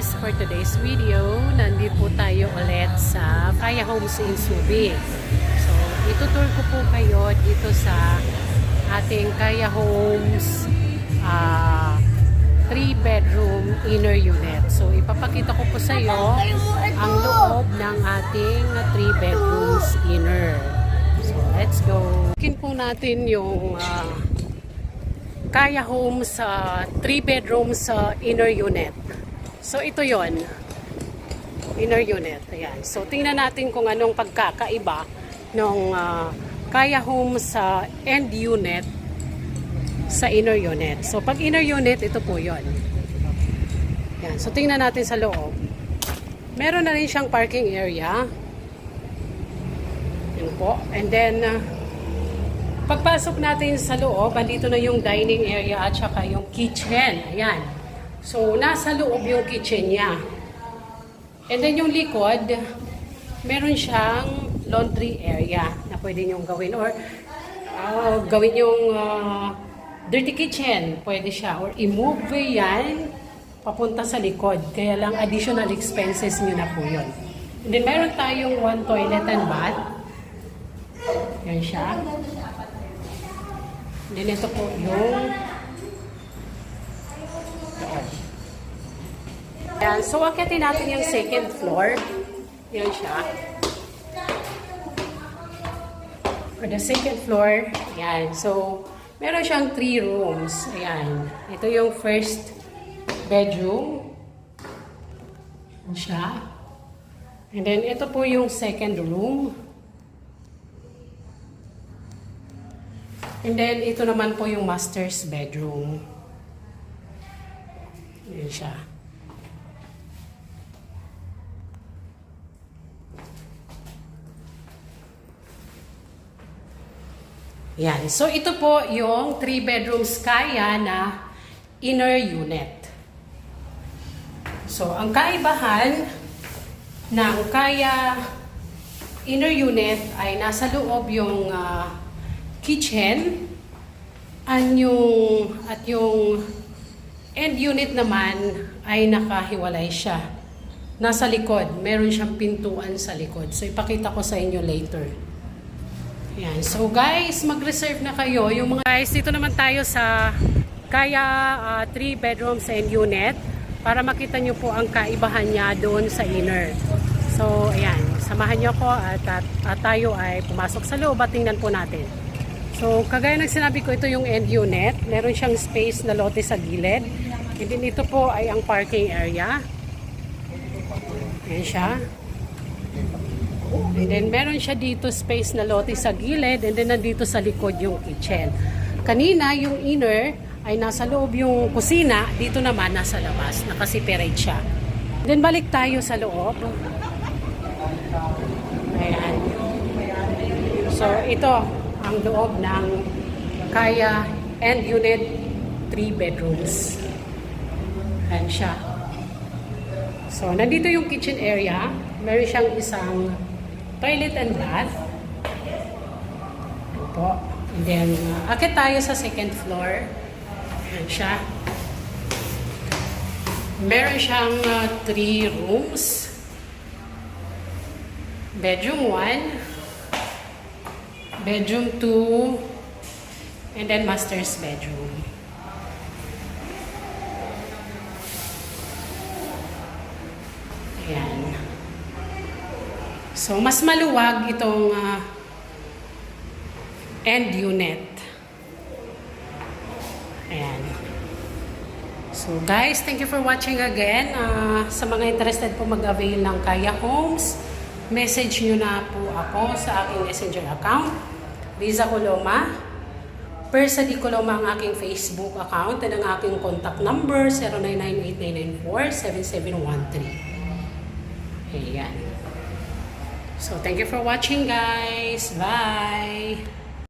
guys, for today's video, nandito po tayo ulit sa Kaya Homes in Subic. So, itutur ko po kayo dito sa ating Kaya Homes 3-bedroom inner unit. So, ipapakita ko po sa iyo ang loob ng ating 3 bedrooms inner. So, let's go. Tingnan po natin yung Kaya Homes 3 bedrooms inner unit. So ito yon, inner unit. Ayan. So tingnan natin kung anong pagkakaiba ng Kaya Homes end unit sa inner unit. So pag inner unit, ito po yon. Ayan. So tingnan natin sa loob. Meron na rin siyang parking area. Yan po. And then pagpasok natin sa loob, andito na yung dining area at saka yung kitchen. Ayan. So, nasa loob yung kitchen niya. And then yung likod, meron siyang laundry area na pwede nyong gawin. Or gawin yung dirty kitchen. Pwede siya. Or i-move yan papunta sa likod. Kaya lang additional expenses nyo na po yun. And then meron tayong 1 toilet and bath. Yan siya. Then ito po yung doon. Yan. So, akitin natin yung second floor. Yan siya. For the second floor, yan. So, meron siyang 3 rooms. Ayan. Ito yung first bedroom. Yan siya. And then, ito po yung second room. And then, ito naman po yung master's bedroom. Yan siya. Yan. So, ito po yung 3 bedrooms Kaya na inner unit. So, ang kaibahan ng Kaya inner unit ay nasa loob yung kitchen at yung end unit naman ay nakahiwalay siya. Nasa likod, meron siyang pintuan sa likod. So ipakita ko sa inyo later. Ayan. So guys, mag-reserve na kayo. Yung mga guys, dito naman tayo sa Kaya 3 bedrooms and unit para makita nyo po ang kaibahan niya doon sa inner. So ayan, samahan nyo ko at tayo ay pumasok sa loob at tingnan po natin. So, kagaya ng sinabi ko, ito yung end unit. Meron siyang space na lote sa gilid. And then ito po ay ang parking area. Ayan siya. And then meron siya dito space na lote sa gilid. And then nandito sa likod yung kitchen. Kanina, yung inner ay nasa loob yung kusina. Dito naman nasa labas. Nakaseparate siya. Then balik tayo sa loob. Ayan. So, ito ang loob ng Kaya end unit 3 bedrooms. Ayan siya. So, nandito yung kitchen area. Meron siyang isang toilet and bath. Ayan po. And then, akit tayo sa second floor. Ayan siya. Meron siyang 3 rooms. Bedroom 1. Bedroom 2, and then master's bedroom. Ayan. So, mas maluwag itong end unit. Ayan. So, guys, thank you for watching again. Sa mga interested po mag-avail ng Kaya Homes, message nyo na po ako sa aking messenger account. Liza Coloma. Persa Di Coloma ang aking Facebook account at ang aking contact number 0998-994-7713. Ayan. So, thank you for watching guys. Bye!